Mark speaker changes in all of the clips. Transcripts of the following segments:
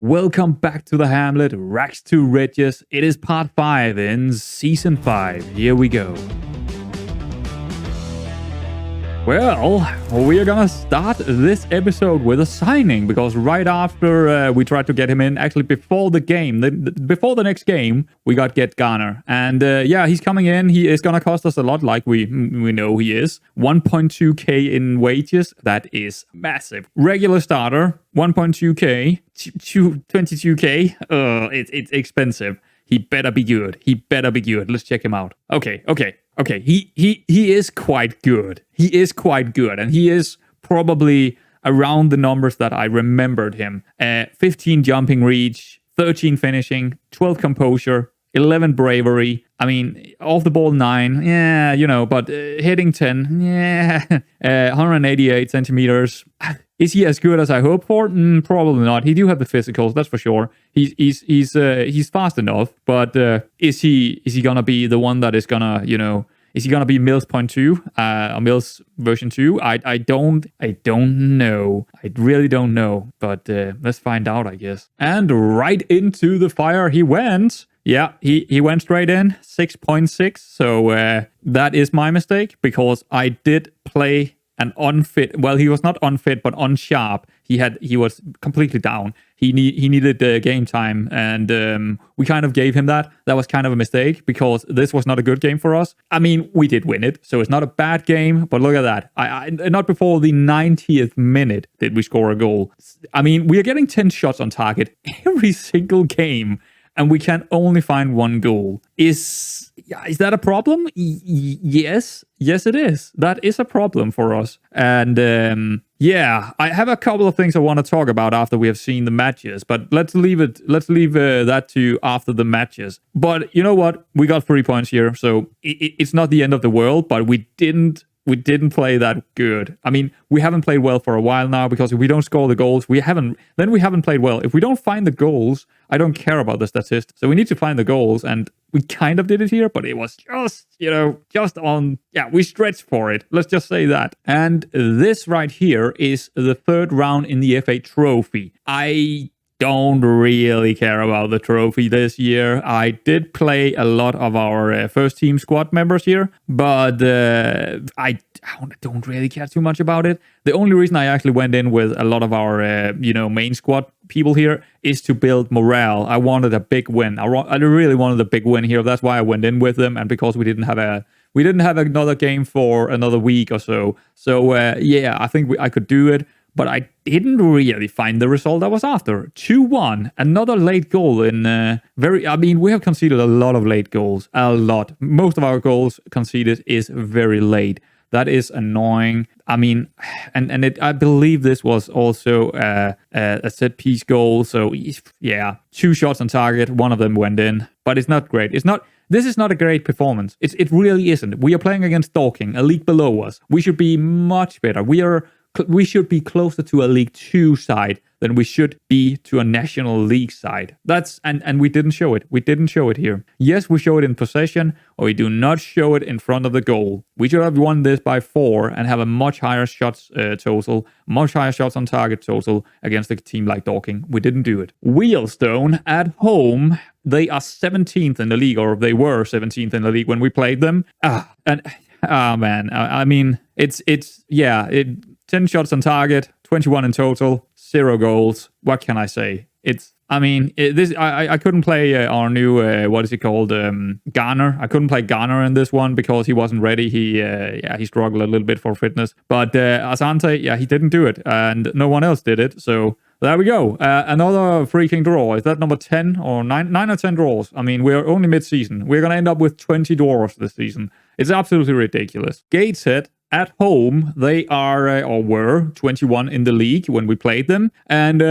Speaker 1: Welcome back to the Hamlet, Rags to Riches. It is part 5 in season 5. Here we go. Well, we are gonna start this episode with a signing because right after we tried to get him in, actually before the game, before the next game, we got Get Garner. And yeah, he's coming in. He is gonna cost us a lot, like we know he is. 1.2k in wages. That is massive. Regular starter, 1.2k, 22k. It's expensive. He better be good. He better be good. Let's check him out. Okay. He is quite good. He is quite good. And he is probably around the numbers that I remembered him. 15 jumping reach, 13 finishing, 12 composure, 11 bravery. I mean, off the ball 9. Yeah, you know, but hitting 10. Yeah. 188 centimeters. Is he as good as I hoped for? Probably not. He do have the physicals, that's for sure. He's fast enough, but is he gonna be the one that is gonna, you know, is he gonna be Mills 0.2 or Mills version 2? I don't know. I really don't know. But let's find out, I guess. And right into the fire he went. Yeah, he went straight in, 6.6. So that is my mistake because I did play an unfit. Well, he was not unfit, but unsharp. He was completely down. He needed game time, and we kind of gave him that. That was kind of a mistake because this was not a good game for us. I mean, we did win it, so it's not a bad game. But look at that. I not before the 90th minute did we score a goal. I mean, we are getting 10 shots on target every single game, and we can only find one goal. Is that a problem? Yes, it is. That is a problem for us. And yeah, I have a couple of things I want to talk about after we have seen the matches, but let's leave that to after the matches. But you know what? We got 3 points here, so it's not the end of the world. But we didn't play that good. I mean, we haven't played well for a while now because if we don't score the goals, we haven't played well. If we don't find the goals, I don't care about the statistics. So we need to find the goals, and we kind of did it here, but it was just on, we stretched for it. Let's just say that. And this right here is the third round in the FA Trophy. I don't really care about the trophy this year. I did play a lot of our first team squad members here, but I don't really care too much about it. The only reason I actually went in with a lot of our main squad people here is to build morale. I wanted a big win. I really wanted a big win here. That's why I went in with them, and because we didn't have another game for another week or so. So yeah, I think I could do it. But I didn't really find the result I was after. 2-1, another late goal in we have conceded a lot of late goals. A lot. Most of our goals conceded is very late. That is annoying. I mean, I believe this was also a set piece goal. So yeah, 2 shots on target. One of them went in, but it's not great. This is not a great performance. It really isn't. We are playing against Dorking, a league below us. We should be much better. We should be closer to a League 2 side than we should be to a National League side. And we didn't show it. We didn't show it here. Yes, we show it in possession, or we do not show it in front of the goal. We should have won this by 4 and have a much higher shots total, much higher shots on target total against a team like Dorking. We didn't do it. Wheelstone at home, they are 17th in the league, or they were 17th in the league when we played them. Man, I mean, it's 10 shots on target, 21 in total, 0 goals. What can I say? I couldn't play our new, what is he called, Garner. I couldn't play Garner in this one because he wasn't ready. He struggled a little bit for fitness. But Asante, he didn't do it, and no one else did it. So there we go. Another freaking draw. Is that number 10 or 9 or 10 draws? I mean, we're only mid-season. We're going to end up with 20 draws this season. It's absolutely ridiculous. Gateshead at home, they are or were 21 in the league when we played them. And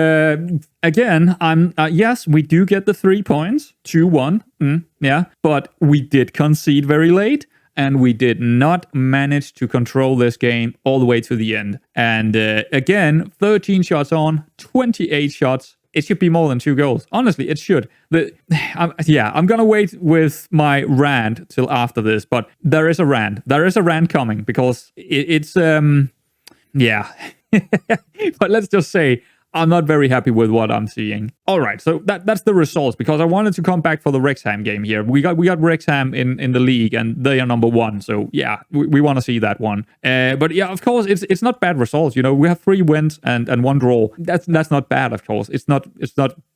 Speaker 1: again, yes, we do get the 3 points, 2-1. Yeah, but we did concede very late, and we did not manage to control this game all the way to the end. And again, 13 shots on, 28 shots. It should be more than 2 goals. Honestly, it should. I'm going to wait with my rant till after this, but there is a rant. There is a rant coming because it's. But let's just say I'm not very happy with what I'm seeing. All right, so that's the results, because I wanted to come back for the Wrexham game here. We got Wrexham in the league, and they are number 1. So yeah, we want to see that one. But yeah, of course, it's not bad results. You know, we have 3 wins and 1 draw. That's not bad, of course. It's not.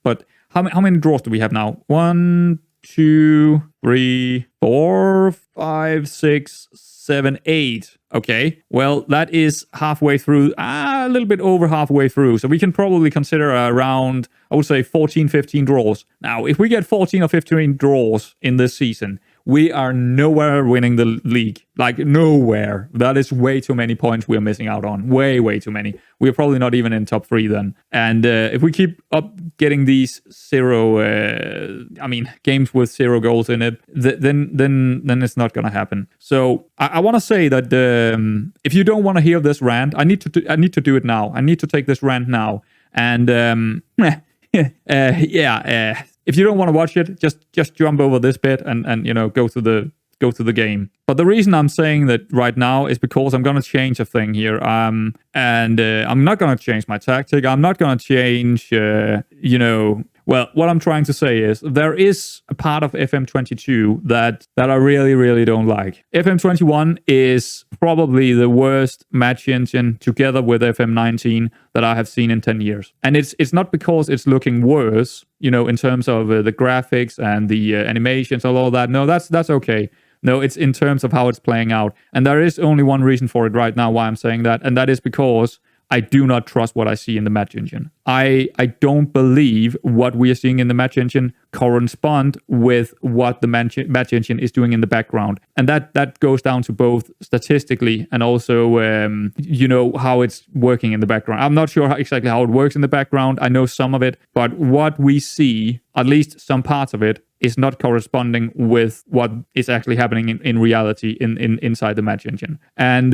Speaker 1: But how many draws do we have now? 1, 2, 3, 4, 5, 6, 7, 8. Okay, well, that is halfway through, a little bit over halfway through. So we can probably consider around, I would say, 14, 15 draws. Now, if we get 14 or 15 draws in this season, we are nowhere winning the league. Like, nowhere. That is way too many points we're missing out on. Way too many. We're probably not even in top 3 then. And if we keep up getting these games with 0 goals in it, then it's not gonna happen. So I want to say that if you don't want to hear this rant, I need to do it now. I need to take this rant now. And if you don't want to watch it, just jump over this bit and go to the game. But the reason I'm saying that right now is because I'm going to change a thing here. And I'm not going to change my tactic. I'm not going to change, well, what I'm trying to say is there is a part of FM22 that I really don't like. FM21 is probably the worst match engine together with FM19 that I have seen in 10 years. And it's not because it's looking worse, in terms of the graphics and the animations and all that. No, that's okay. No, it's in terms of how it's playing out. And there is only one reason for it right now why I'm saying that. And that is because I do not trust what I see in the match engine. I don't believe what we are seeing in the match engine correspond with what the match engine is doing in the background. And that goes down to both statistically and also, how it's working in the background. I'm not sure exactly how it works in the background. I know some of it, but what we see, at least some parts of it, is not corresponding with what is actually happening in reality inside the match engine. And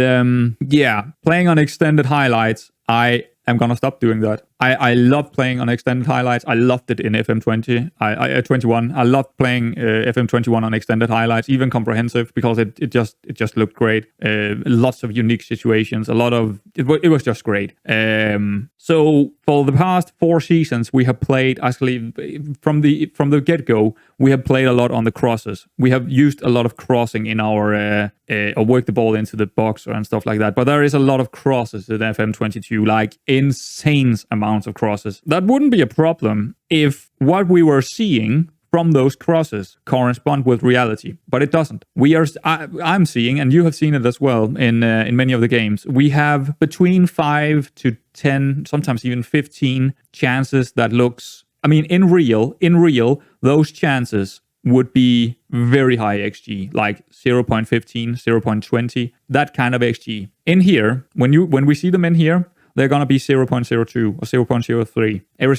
Speaker 1: playing on extended highlights, I am gonna stop doing that. I love playing on extended highlights. I loved it in FM20. 21. I loved playing FM21 on extended highlights, even comprehensive, because it just looked great. Lots of unique situations. It was just great. So for the past 4 seasons, we have played actually from the get-go. We have played a lot on the crosses. We have used a lot of crossing in our or work the ball into the box and stuff like that. But there is a lot of crosses in FM22, like insane amounts of crosses. That wouldn't be a problem if what we were seeing from those crosses correspond with reality, but it doesn't. I'm seeing, and you have seen it as well in many of the games, we have between 5 to 10, sometimes even 15 chances that looks, in real, those chances would be very high XG, like 0.15, 0.20, that kind of XG. In here, when we see them in here, they're going to be 0.02 or 0.03 every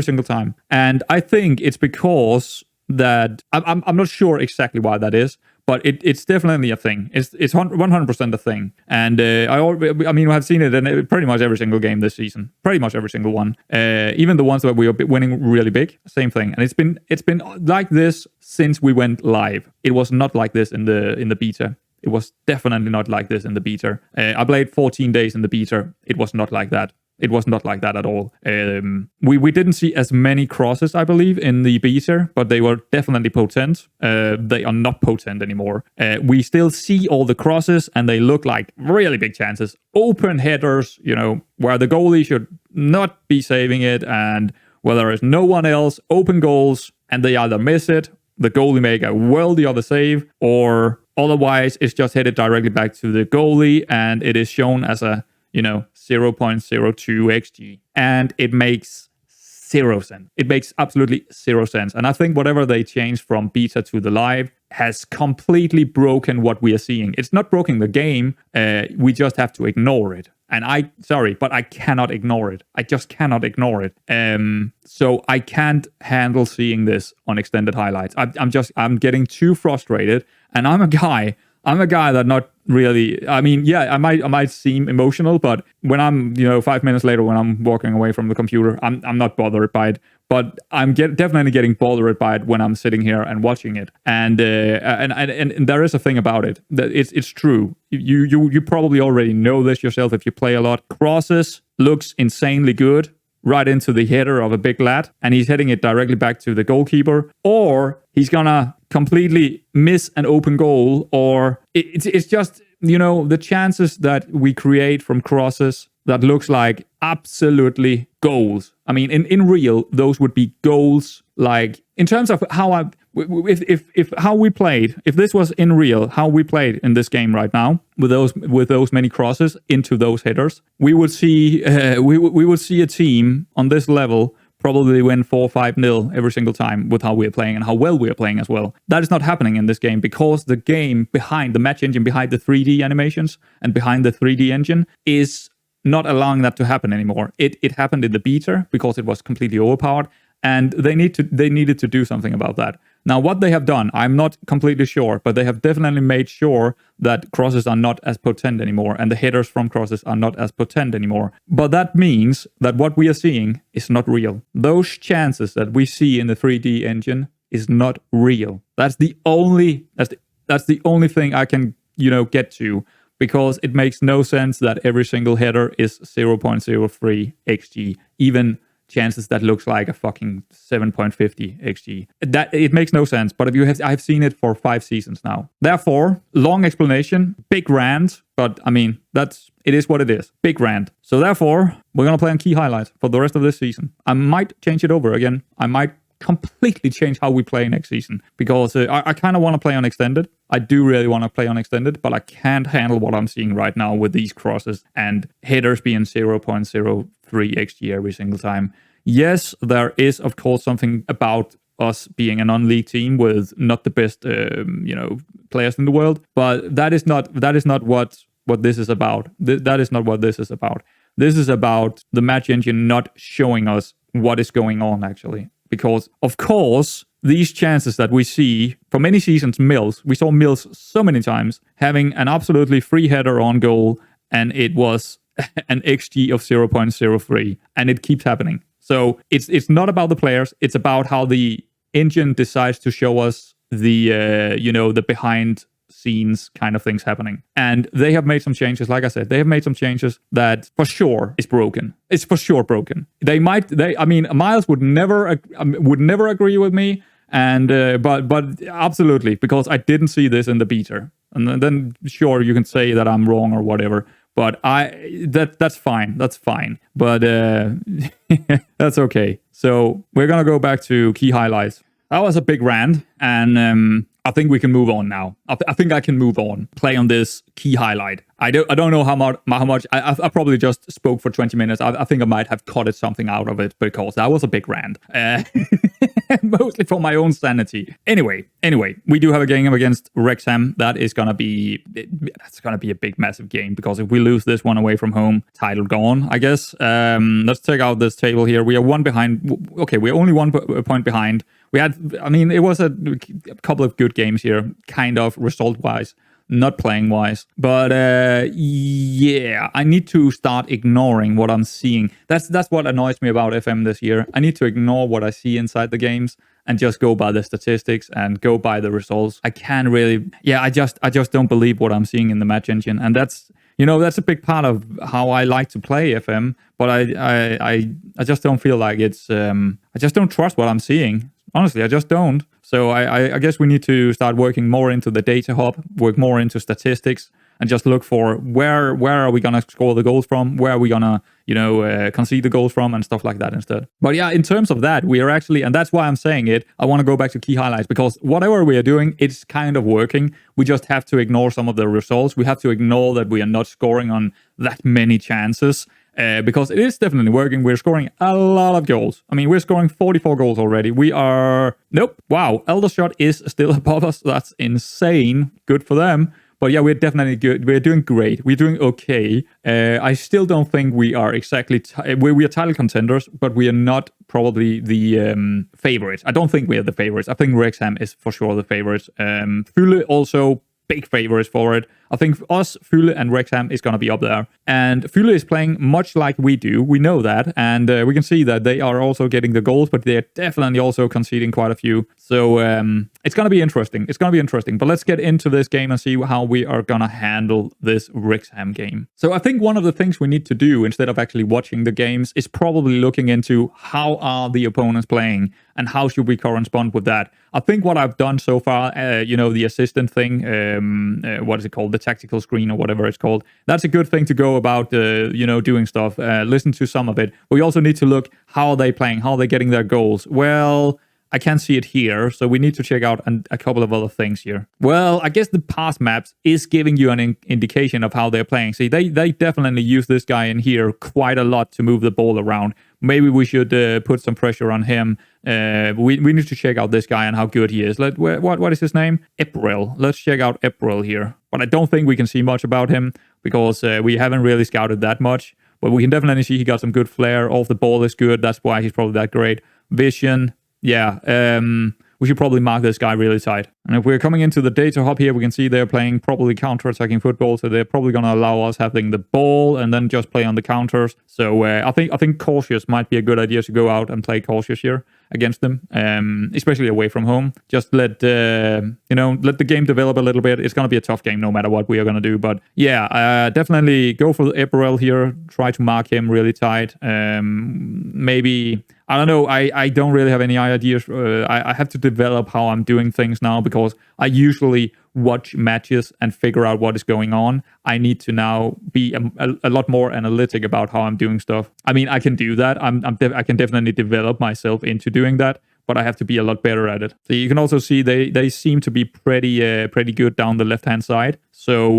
Speaker 1: single time. And I think it's because that, I'm not sure exactly why that is, but it's definitely a thing. It's 100% a thing. And I've seen it in pretty much every single game this season. Pretty much every single one. Even the ones that we are winning really big, same thing. And it's been like this since we went live. It was not like this in the beta. It was definitely not like this in the beta. I played 14 days in the beta. It was not like that. It was not like that at all. We didn't see as many crosses, I believe, in the beta, but they were definitely potent. They are not potent anymore. We still see all the crosses, and they look like really big chances. Open headers, where the goalie should not be saving it, and where there is no one else. Open goals, and they either miss it, the goalie make a worldy other save, or otherwise it's just headed directly back to the goalie, and it is shown as a 0.02 XG. And it makes 0 sense. It makes absolutely 0 sense. And I think whatever they changed from beta to the live has completely broken what we are seeing. It's not broken the game. We just have to ignore it. And but I cannot ignore it. I just cannot ignore it. So I can't handle seeing this on extended highlights. I'm getting too frustrated. And I'm a guy that not really, I might seem emotional, but when I'm, 5 minutes later, when I'm walking away from the computer, I'm not bothered by it. But I'm definitely getting bothered by it when I'm sitting here and watching it. And there is a thing about it that it's true. You probably already know this yourself if you play a lot. Crosses looks insanely good right into the header of a big lad and he's heading it directly back to the goalkeeper, or he's gonna completely miss an open goal, or it's just, the chances that we create from crosses that looks like absolutely goals. I mean, in real, those would be goals. Like, in terms of how if how we played, if this was in real, how we played in this game right now with those many crosses into those headers, we would see we would see a team on this level probably win 4-5-0 every single time with how we're playing and how well we're playing as well. That is not happening in this game because the game behind the match engine, behind the 3D animations and behind the 3D engine is not allowing that to happen anymore. It happened in the beta because it was completely overpowered, and they needed to do something about that. Now, what they have done, I'm not completely sure, but they have definitely made sure that crosses are not as potent anymore, and the headers from crosses are not as potent anymore. But that means that what we are seeing is not real. Those chances that we see in the 3D engine is not real. That's the only thing I can, get to, because it makes no sense that every single header is 0.03 XG, even chances that looks like a fucking 7.50 XG. That it makes no sense, but I've seen it for 5 seasons now. Therefore, long explanation, big rant, but I mean, it is what it is. Big rant. So therefore, we're gonna play on key highlights for the rest of this season. I might change it over again. I might completely change how we play next season, because I kind of want to play on extended. I do really want to play on extended, but I can't handle what I'm seeing right now with these crosses and headers being 0.03 XG every single time. Yes, there is of course something about us being a non-league team with not the best players in the world, but that is not what this is about. That is not what this is about. This is about the match engine not showing us what is going on actually. Because, of course, these chances that we see for many seasons, we saw Mills so many times having an absolutely free header on goal, and it was an XG of 0.03, and it keeps happening. So it's not about the players, it's about how the engine decides to show us the behind scenes kind of things happening. And they have made some changes. Like I said, they have made some changes that for sure is broken. It's for sure broken. Miles would never agree with me, and but absolutely, because I didn't see this in the beta. And then sure, you can say that I'm wrong or whatever, but that's fine. That's fine. But that's okay. So we're gonna go back to key highlights. That was a big rant, and I think we can move on now. I think I can move on. Play on this key highlight. I don't know how much. I probably just spoke for 20 minutes. I think I might have cut something out of it because that was a big rant. Mostly for my own sanity. Anyway, we do have a game against Wrexham. That's gonna be a big, massive game, because if we lose this one away from home, title gone, I guess. Let's check out this table here. We are one behind. Okay, we're only 1 point behind. It was a couple of good games here, kind of result-wise, not playing-wise. But yeah, I need to start ignoring what I'm seeing. That's what annoys me about FM this year. I need to ignore what I see inside the games and just go by the statistics and go by the results. I can't really. Yeah, I just don't believe what I'm seeing in the match engine, and that's a big part of how I like to play FM. But I just don't feel like it's. I just don't trust what I'm seeing. Honestly, I just don't. So I guess we need to start working more into the data hub, work more into statistics, and just look for where are we gonna score the goals from, where are we gonna concede the goals from, and stuff like that instead. But yeah, in terms of that, we are actually, and that's why I'm saying it, I want to go back to key highlights, because whatever we are doing, it's kind of working. We just have to ignore some of the results. We have to ignore that we are not scoring on that many chances. Because it is definitely working. We're scoring a lot of goals. I mean, we're scoring 44 goals already. Nope. Wow. Eldershot is still above us. That's insane. Good for them. But yeah, we're definitely good. We're doing great. We're doing okay. I still don't think we are exactly... we are title contenders, but we are not probably the favorites. I don't think we are the favorites. I think Wrexham is for sure the favorites. Fule also big favorites for it. I think us, Fule and Wrexham is going to be up there. And Fule is playing much like we do. We know that. And we can see that they are also getting the goals, but they're definitely also conceding quite a few. So it's going to be interesting. It's going to be interesting. But let's get into this game and see how we are going to handle this Wrexham game. So I think one of the things we need to do instead of actually watching the games is probably looking into how are the opponents playing and how should we correspond with that. I think what I've done so far, the assistant thing, what is it called? The tactical screen or whatever it's called. That's a good thing to go about, doing stuff. Listen to some of it. We also need to look, how are they playing? How are they getting their goals? Well, I can't see it here, so we need to check out a couple of other things here. Well, I guess the pass maps is giving you an indication of how they're playing. See, they definitely use this guy in here quite a lot to move the ball around. Maybe we should put some pressure on him. We need to check out this guy and how good he is. What is his name? Eprel. Let's check out Eprel here. But I don't think we can see much about him because we haven't really scouted that much. But we can definitely see he got some good flair. Off the ball is good. That's why he's probably that great. Vision. Yeah, we should probably mark this guy really tight. And if we're coming into the data hub here, we can see they're playing probably counter-attacking football, so they're probably going to allow us having the ball and then just play on the counters. So I think cautious might be a good idea to go out and play cautious here against them, especially away from home. Just let the game develop a little bit. It's going to be a tough game no matter what we are going to do. But yeah, definitely go for the Eperel here. Try to mark him really tight. Maybe... I don't know. I don't really have any ideas. I have to develop how I'm doing things now because I usually watch matches and figure out what is going on. I need to now be a lot more analytic about how I'm doing stuff. I mean, I can do that. I can definitely develop myself into doing that, but I have to be a lot better at it. So you can also see they seem to be pretty good down the left-hand side. So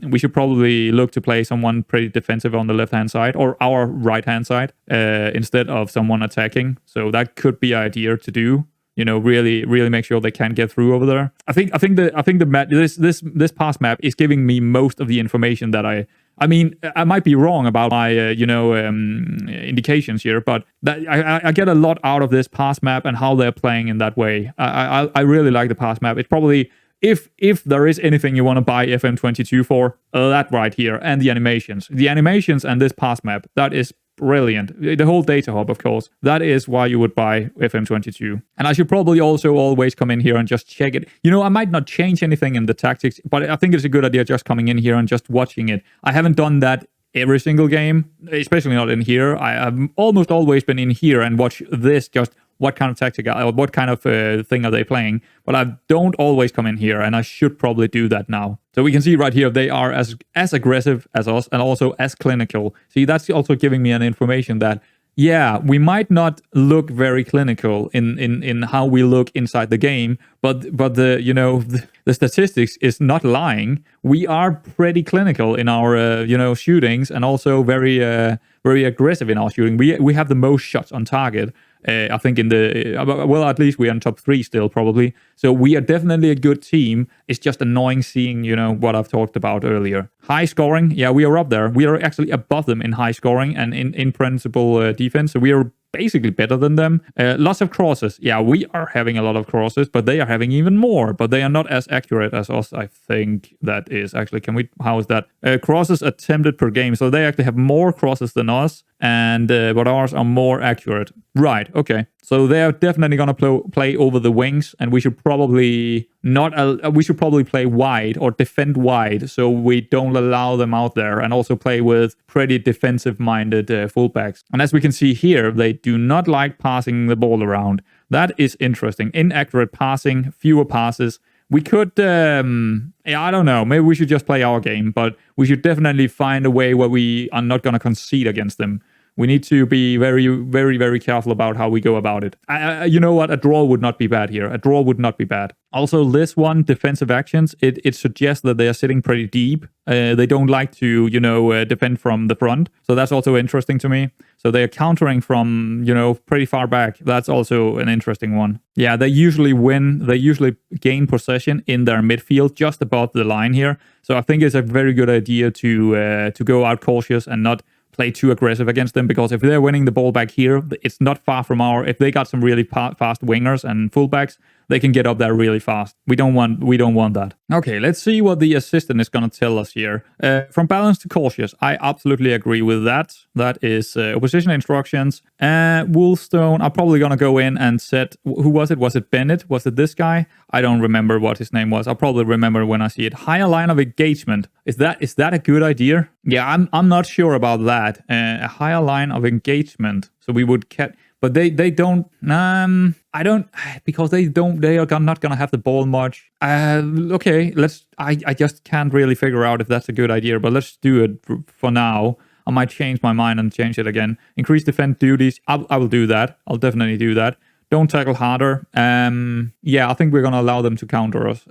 Speaker 1: we should probably look to play someone pretty defensive on the left-hand side or our right-hand side instead of someone attacking. So that could be an idea to do. Really make sure they can't get through over there. I think the map, this pass map is giving me most of the information that I mean, I might be wrong about my, indications here, but I get a lot out of this pass map and how they're playing in that way. I really like the pass map. It's probably, if there is anything you want to buy FM22 for, that right here, and the animations. The animations and this pass map, that is brilliant. The whole data hub, of course, that is why you would buy FM22. And I should probably also always come in here and just check it. I might not change anything in the tactics, but I think it's a good idea just coming in here and just watching it. I haven't done that every single game, especially not in here. I have almost always been in here and watch this, just what kind of tactic or what kind of thing are they playing. But I don't always come in here, and I should probably do that now. So we can see right here, they are as aggressive as us and also as clinical. See, that's also giving me an information that, yeah, we might not look very clinical in how we look inside the game, but the statistics is not lying. We are pretty clinical in our shootings and also very aggressive in our shooting. We have the most shots on target. I think at least we're in top 3 still probably. So we are definitely a good team. It's just annoying seeing, what I've talked about earlier. High scoring, yeah, we are up there. We are actually above them in high scoring and in principal defense. So we are basically better than them. Lots of crosses. Yeah, we are having a lot of crosses, but they are having even more. But they are not as accurate as us, I think that is. Actually, how is that? Crosses attempted per game. So they actually have more crosses than us, and but ours are more accurate. Right, okay. So they're definitely going to play over the wings, and we should probably play wide or defend wide so we don't allow them out there, and also play with pretty defensive-minded fullbacks. And as we can see here, they do not like passing the ball around. That is interesting. Inaccurate passing, fewer passes. We could, I don't know, maybe we should just play our game, but we should definitely find a way where we are not going to concede against them. We need to be very, very, very careful about how we go about it. You know what? A draw would not be bad here. A draw would not be bad. Also, this one, defensive actions, it suggests that they are sitting pretty deep. They don't like to, defend from the front. So that's also interesting to me. So they are countering from, pretty far back. That's also an interesting one. Yeah, they usually win. They usually gain possession in their midfield, just above the line here. So I think it's a very good idea to go out cautious and not play too aggressive against them, because if they're winning the ball back here, it's not far from if they got some really fast wingers and fullbacks, they can get up there really fast. We don't want that. Okay, let's see what the assistant is going to tell us here. From balanced to cautious, I absolutely agree with that. That is opposition instructions. Woolstone, I'm probably going to go in and set, who was it? Was it Bennett? Was it this guy? I don't remember what his name was. I'll probably remember when I see it. Higher line of engagement. Is that a good idea? Yeah, I'm not sure about that. A higher line of engagement. So we would get, but they don't. I don't, because they are not gonna have the ball much. Okay, I just can't really figure out if that's a good idea. But let's do it for now. I might change my mind and change it again. Increase defense duties. I will do that. I'll definitely do that. Don't tackle harder. Yeah, I think we're gonna allow them to counter us.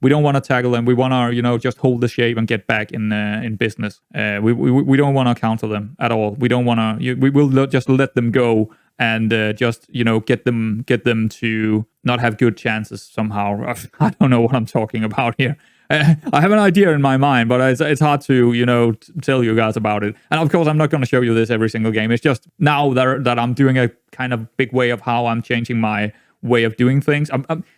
Speaker 1: We don't want to tackle them. We want to, just hold the shape and get back in business. We don't want to counter them at all. We don't want to. We will just let them go and just get them to not have good chances somehow. I don't know what I'm talking about here. I have an idea in my mind, but it's hard to tell you guys about it. And of course, I'm not going to show you this every single game. It's just now that I'm doing a kind of big way of how I'm changing my way of doing things.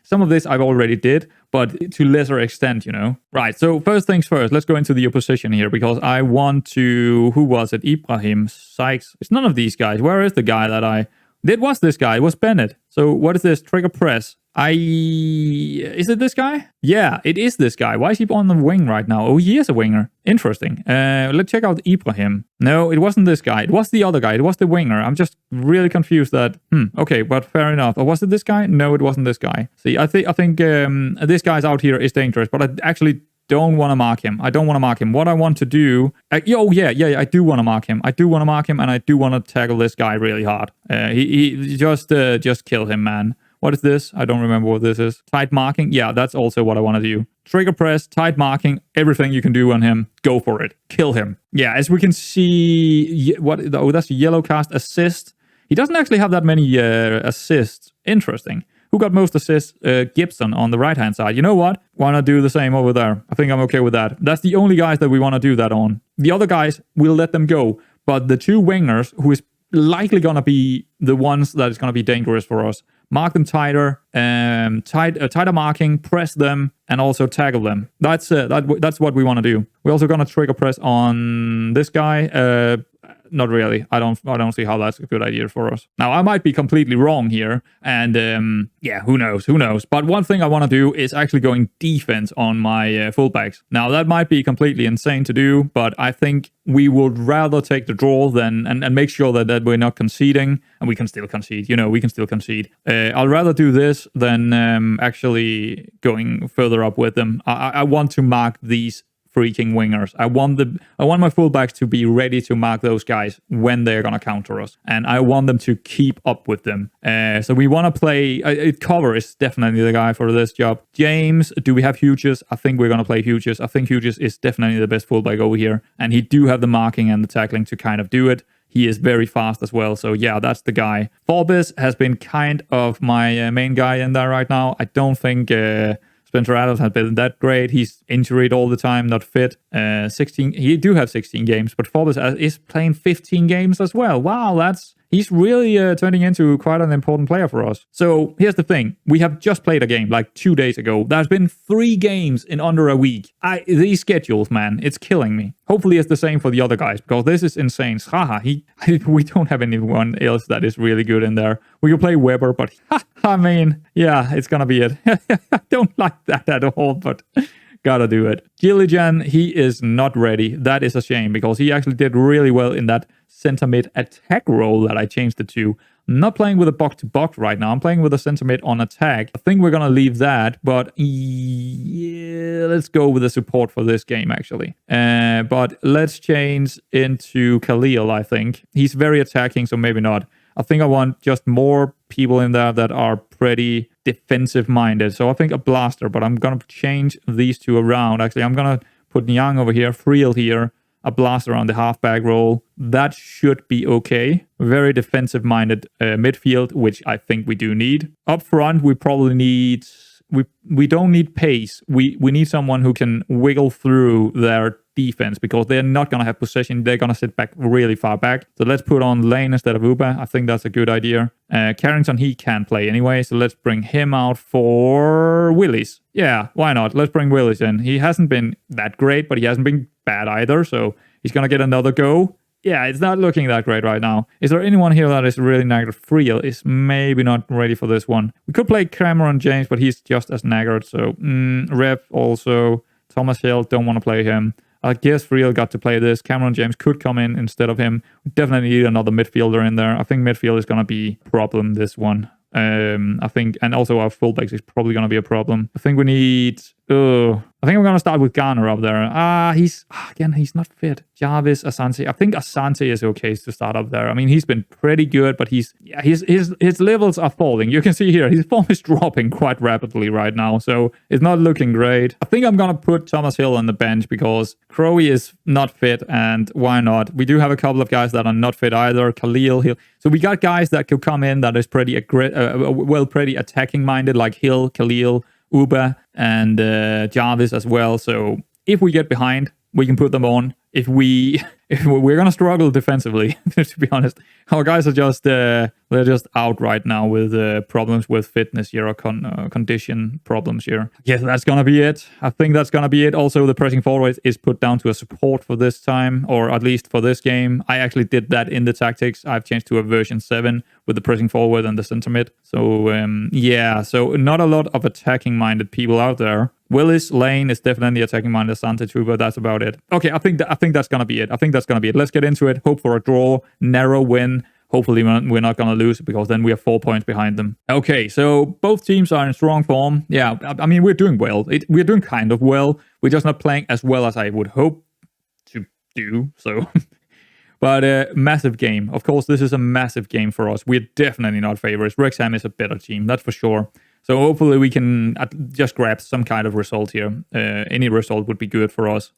Speaker 1: Some of this I've already did, but to lesser extent, Right, so first things first, let's go into the opposition here, because I want to... Who was it? Ibrahim, Sykes. It's none of these guys. Where is the guy that I... It was this guy. It was Bennett. So what is this? Trigger press. Is it this guy? Yeah, it is this guy. Why is he on the wing right now? Oh, he is a winger. Interesting. Let's check out Ibrahim. No, it wasn't this guy. It was the other guy. It was the winger. I'm just really confused that... Okay, but fair enough. Or was it this guy? No, it wasn't this guy. See, I think this guy's out here is dangerous, but I actually don't want to mark him. I don't want to mark him. What I want to do... I do want to mark him. I do want to mark him, and I do want to tackle this guy really hard. He just kill him, man. What is this? I don't remember what this is. Tight marking? Yeah, that's also what I want to do. Trigger press, tight marking, everything you can do on him. Go for it. Kill him. Yeah, as we can see... that's a yellow cast assist. He doesn't actually have that many assists. Interesting. Who got most assists? Gibson on the right-hand side. You know what? Why not do the same over there? I think I'm okay with that. That's the only guys that we want to do that on. The other guys, we'll let them go. But the two wingers, who is likely going to be the ones that is going to be dangerous for us, mark them tighter, tighter marking, press them, and also tackle them. That's what we want to do. We're also going to trigger press on this guy. Not really. I don't see how that's a good idea for us. Now, I might be completely wrong here, and who knows. But one thing I want to do is actually going defense on my fullbacks. Now, that might be completely insane to do, but I think we would rather take the draw than and make sure that we're not conceding, and we can still concede. We can still concede. I'll rather do this than actually going further up with them. I want to mark these freaking wingers. I want my fullbacks to be ready to mark those guys when they're gonna counter us, and I want them to keep up with them. So we want to play. Cover is definitely the guy for this job. James, do we have Hughes? I think we're gonna play Hughes. I think Hughes is definitely the best fullback over here, and he do have the marking and the tackling to kind of do it. He is very fast as well, so yeah, that's the guy. Forbes has been kind of my main guy in there right now. I don't think Spencer Adams has been that great. He's injured all the time, not fit. 16. He do have 16 games, but Forbes is playing 15 games as well. Wow, he's really turning into quite an important player for us. So here's the thing. We have just played a game like 2 days ago. There's been 3 games in under a week. These schedules, man, it's killing me. Hopefully it's the same for the other guys, because this is insane. We don't have anyone else that is really good in there. We can play Weber, but yeah, it's gonna be it. I don't like that at all, but gotta do it. Gilligan, he is not ready. That is a shame, because he actually did really well in that center mid attack role that I changed it to. I'm not playing with a box-to-box right now. I'm playing with a center mid on attack. I think we're gonna leave that, but yeah, let's go with the support for this game, actually. But let's change into Khalil, I think. He's very attacking, so maybe not. I think I want just more people in there that are pretty defensive-minded. So I think a blaster, but I'm going to change these two around. Actually, I'm going to put Nyang over here, Friel here, a blaster on the halfback role. That should be okay. Very defensive-minded midfield, which I think we do need. Up front, we probably need we don't need pace. We need someone who can wiggle through their defense because they're not going to have possession. They're going to sit back really far back. So let's put on Lane instead of Uber. I think that's a good idea. Carrington, he can't play anyway, so let's bring him out for Willis. Yeah, why not? Let's bring Willis in. He hasn't been that great, but he hasn't been bad either, so he's going to get another go. Yeah, it's not looking that great right now. Is there anyone here that is really knackered? Friel is maybe not ready for this one. We could play Cameron James, but he's just as knackered, so Rev also. Thomas Hill, don't want to play him. I guess Friel got to play this. Cameron James could come in instead of him. We definitely need another midfielder in there. I think midfield is going to be a problem this one. I think, and also our fullbacks is probably going to be a problem. I think we need... I think we're going to start with Garner up there. He's not fit. Jarvis, Asante. I think Asante is okay to start up there. I mean, he's been pretty good, but his levels are falling. You can see here, his form is dropping quite rapidly right now, so it's not looking great. I think I'm going to put Thomas Hill on the bench because Crowe is not fit, and why not? We do have a couple of guys that are not fit either. Khalil, Hill. So we got guys that could come in that is pretty attacking minded, like Hill, Khalil, Uber, and Jarvis as well. So if we get behind, we can put them on. If we're gonna struggle defensively, to be honest, our guys are just they're just out right now with problems with fitness here or condition problems here. Yes, that's gonna be it. I think that's gonna be it. Also, the pressing forward is put down to a support for this time, or at least for this game. I actually did that in the tactics. I've changed to a version 7 with the pressing forward and the center mid. So yeah, so not a lot of attacking minded people out there. Willis, Lane is definitely attacking minded. Santa too, but that's about it. Okay, I think that's gonna be it. I think that's gonna be it. Let's get into it. Hope for a draw, narrow win. Hopefully we're not gonna lose because then we are 4 points behind them. Okay, so both teams are in strong form. Yeah, I mean we're doing well. We're doing kind of well. We're just not playing as well as I would hope to do. So, but massive game. Of course, this is a massive game for us. We're definitely not favorites. Wrexham is a better team, that's for sure. So hopefully we can just grab some kind of result here. Any result would be good for us.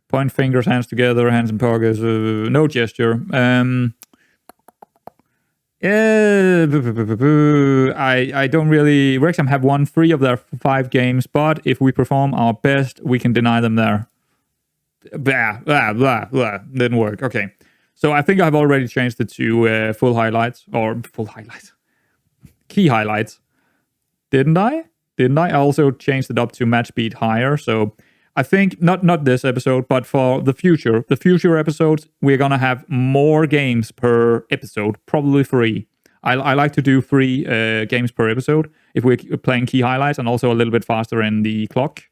Speaker 1: Point fingers, hands together, hands in pockets, no gesture. I don't really... Wrexham have won 3 of their 5 games, but if we perform our best, we can deny them there. Didn't work. Okay. So I think I've already changed it to full highlights, or full highlights. Key highlights. Didn't I? I also changed it up to match speed higher. So I think not this episode, but for the future episodes, we're gonna have more games per episode, probably 3. I like to do 3 games per episode if we're playing key highlights, and also a little bit faster in the clock.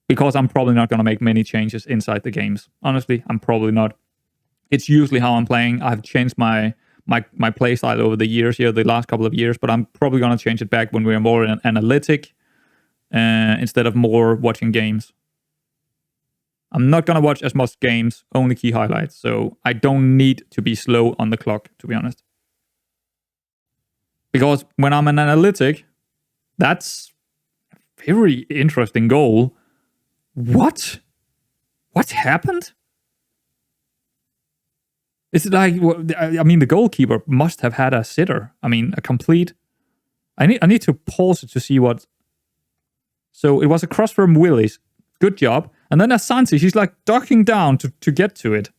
Speaker 1: Because I'm probably not gonna make many changes inside the games. Honestly, I'm probably not. It's usually how I'm playing. I've changed my play style over the years here, the last couple of years, but I'm probably going to change it back when we're more analytic instead of more watching games. I'm not going to watch as much games, only key highlights, so I don't need to be slow on the clock, to be honest. Because when I'm an analytic, that's a very interesting goal. What happened? It's like, I mean, the goalkeeper must have had a sitter. I mean, a complete... I need to pause it to see what... So it was a cross from Willis. Good job. And then Asante, she's like ducking down to get to it.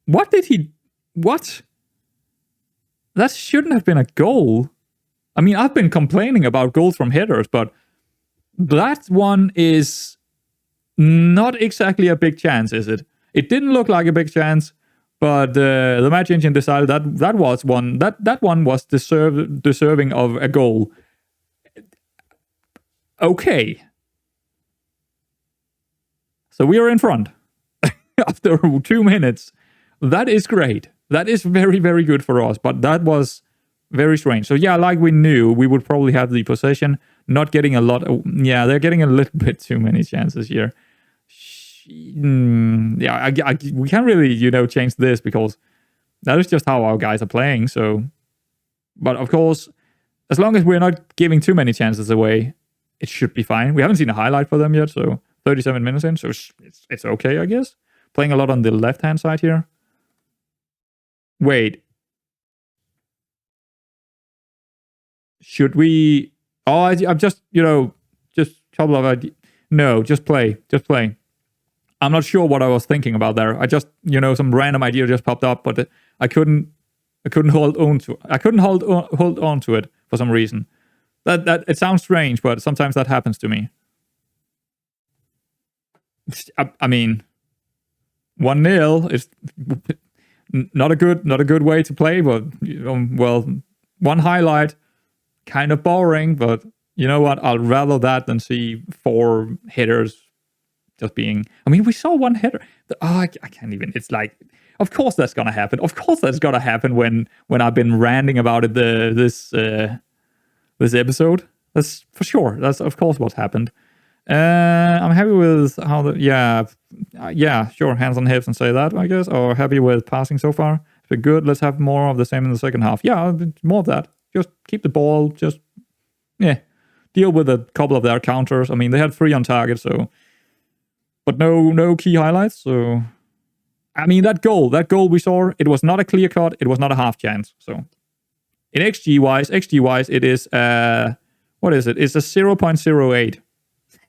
Speaker 1: What? That shouldn't have been a goal. I mean, I've been complaining about goals from headers, but that one is... not exactly a big chance, is it? It didn't look like a big chance, but the match engine decided that one was deserving of a goal. Okay. So we are in front after 2 minutes. That is great. That is very, very good for us, but that was very strange. So yeah, like we knew, we would probably have the possession, not getting a lot of... Yeah, they're getting a little bit too many chances here. Yeah, we can't really, change this because that is just how our guys are playing. So, but of course, as long as we're not giving too many chances away, it should be fine. We haven't seen a highlight for them yet, so 37 minutes in, so it's okay, I guess. Playing a lot on the left-hand side here. Wait. Should we... Oh, I'm just, just couple of ideas. No, just play. Just play. I'm not sure what I was thinking about there. I just, some random idea just popped up, but I couldn't hold on to it. I couldn't hold on to it for some reason. That it sounds strange, but sometimes that happens to me. I mean, 1-0 is not a good way to play, but well, one highlight, kind of boring, but you know what? I'll rather that than see 4 headers just being... I mean, we saw one header. I can't even... It's like, of course that's gonna happen. Of course that's gonna happen when I've been ranting about it this episode. That's for sure. That's of course what happened. I'm happy with how the... Yeah, sure. Hands on hips and say that, I guess. Or happy with passing so far. If it's good, let's have more of the same in the second half. Yeah, more of that. Just keep the ball. Just, deal with a couple of their counters. I mean, they had 3 on target, so... But no key highlights, so... I mean, that goal we saw, it was not a clear cut, it was not a half chance, so... In XG-wise, it is, what is it? It's a 0.08.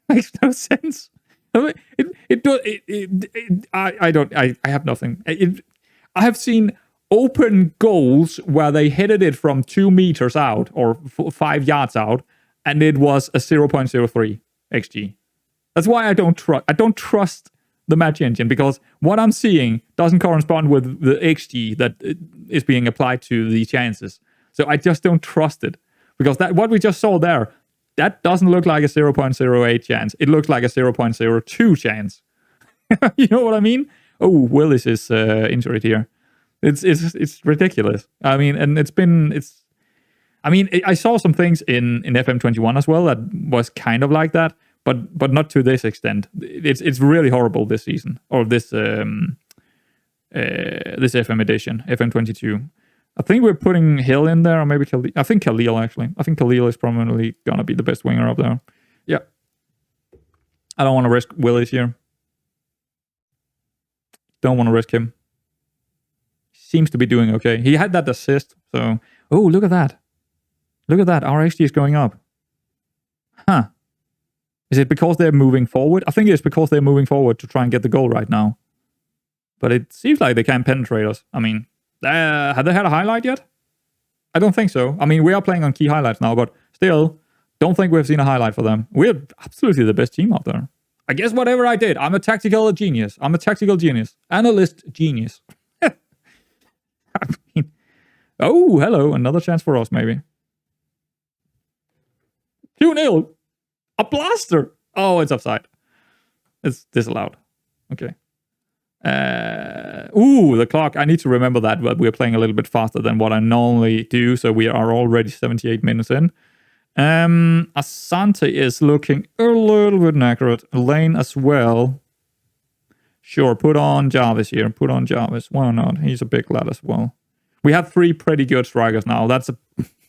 Speaker 1: Makes no sense. I have nothing. I have seen open goals where they headed it from 2 meters out, or 5 yards out, and it was a 0.03 XG. That's why I don't trust the match engine, because what I'm seeing doesn't correspond with the XG that is being applied to these chances. So I just don't trust it, because what we just saw there, that doesn't look like a 0.08 chance. It looks like a 0.02 chance. You know what I mean? Oh, Willis is injured here. It's ridiculous. I mean, and I saw some things in FM21 as well that was kind of like that. But not to this extent. It's really horrible this season, or this FM edition, FM22. I think we're putting Hill in there, or maybe Khalil. I think Khalil, actually. I think Khalil is probably going to be the best winger up there. Yeah. I don't want to risk Willis here. Don't want to risk him. Seems to be doing okay. He had that assist, so... Oh, look at that. Look at that. Our XG is going up. Huh. Is it because they're moving forward? I think it's because they're moving forward to try and get the goal right now. But it seems like they can't penetrate us. I mean, have they had a highlight yet? I don't think so. I mean, we are playing on key highlights now, but still, don't think we've seen a highlight for them. We're absolutely the best team out there. I guess whatever I did, I'm a tactical genius. Analyst genius. I mean, oh, hello. Another chance for us, maybe. 2-0. A blaster! Oh, it's offside. It's disallowed. Okay. The clock. I need to remember that, but we're playing a little bit faster than what I normally do, so we are already 78 minutes in. Asante is looking a little bit inaccurate. Lane as well. Sure, put on Jarvis here. Put on Jarvis. Why not? He's a big lad as well. We have 3 pretty good strikers now.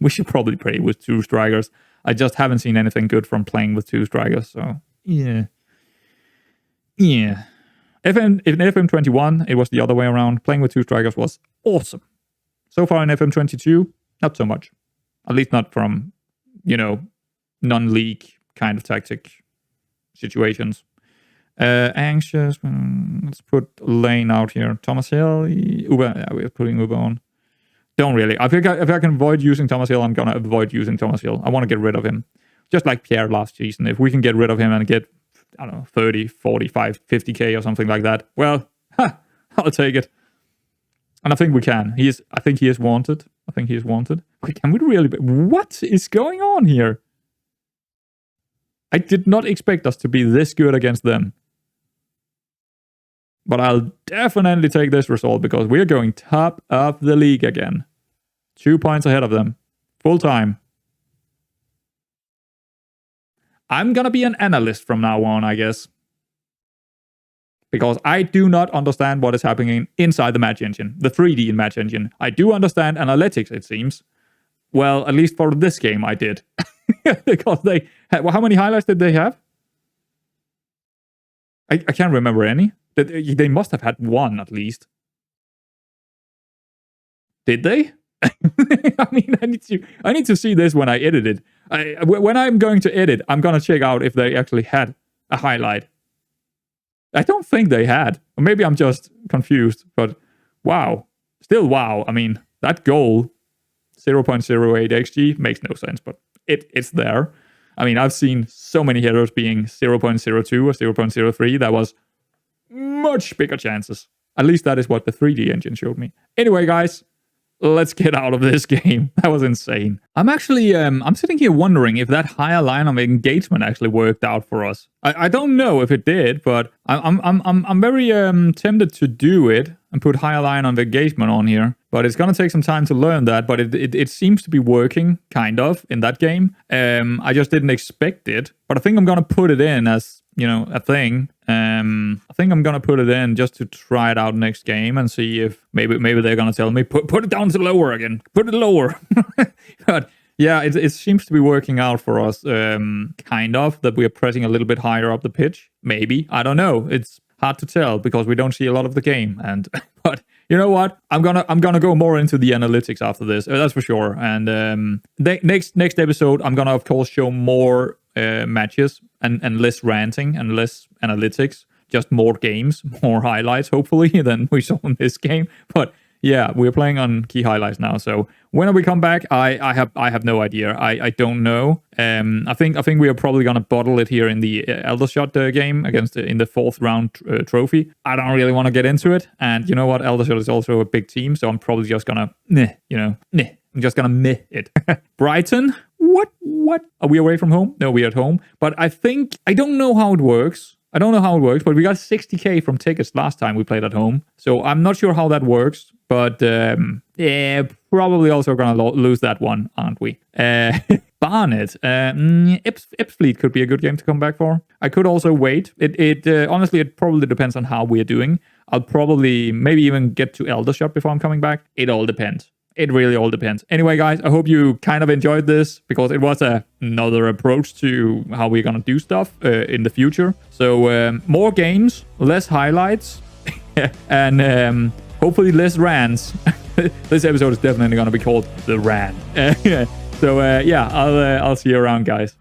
Speaker 1: We should probably play with 2 strikers. I just haven't seen anything good from playing with 2 strikers, so yeah. In FM21, it was the other way around. Playing with 2 strikers was awesome. So far in FM22, not so much. At least not from, non-league kind of tactic situations. Anxious. Let's put Lane out here. Thomas Hill. Uber. Yeah, we're putting Uber on. Don't really. I think if I can avoid using Thomas Hill, I'm going to avoid using Thomas Hill. I want to get rid of him. Just like Pierre last season. If we can get rid of him and get, 30, 45, 50k or something like that, well, I'll take it. And I think we can. I think he is wanted. Can we really... What is going on here? I did not expect us to be this good against them. But I'll definitely take this result because we're going top of the league again. 2 points ahead of them. Full time. I'm gonna be an analyst from now on, I guess. Because I do not understand what is happening inside the match engine. The 3D match engine. I do understand analytics, it seems. Well, at least for this game I did. Because they had... Well, how many highlights did they have? I can't remember any. They must have had 1 at least. Did they? I mean, I need to see this when I edit it. When I'm going to edit, I'm gonna check out if they actually had a highlight. I don't think they had. Or maybe I'm just confused, but wow. Still wow. I mean, that goal, 0.08 XG, makes no sense, but it's there. I mean, I've seen so many headers being 0.02 or 0.03. That was much bigger chances. At least that is what the 3D engine showed me. Anyway, guys, let's get out of this game. That was insane. I'm actually, I'm sitting here wondering if that higher line of engagement actually worked out for us. I don't know if it did, but I'm very tempted to do it and put higher line of engagement on here. But it's gonna take some time to learn that. But it seems to be working kind of in that game. I just didn't expect it. But I think I'm gonna put it in as, you know, a thing. I think I'm gonna put it in just to try it out next game and see if maybe they're gonna tell me put it down to lower again, put it lower. But yeah, it seems to be working out for us, kind of, that we are pressing a little bit higher up the pitch. Maybe, I don't know. It's hard to tell because we don't see a lot of the game. And but you know what? I'm gonna go more into the analytics after this. That's for sure. And next episode, I'm gonna of course show more matches and less ranting and less analytics, just more games, more highlights, hopefully, than we saw in this game. But yeah, we're playing on key highlights now. So when we come back, I have no idea. I don't know. I think we are probably gonna bottle it here in the Aldershot game against in the 4th round trophy. I don't really want to get into it, and you know what? Aldershot is also a big team, so I'm probably just gonna I'm just gonna meh it. Brighton. What? Are we away from home? No, we're at home. But I don't know how it works. But we got 60k from tickets last time we played at home. So I'm not sure how that works. But yeah, probably also gonna lose that one, aren't we? Barnet. Ipsfleet could be a good game to come back for. I could also wait. Honestly, it probably depends on how we're doing. I'll probably maybe even get to Aldershot before I'm coming back. It all depends. It really all depends. Anyway, guys, I hope you kind of enjoyed this because it was another approach to how we're going to do stuff in the future. So more games, less highlights, and hopefully less rants. This episode is definitely going to be called The Rant. So yeah, I'll see you around, guys.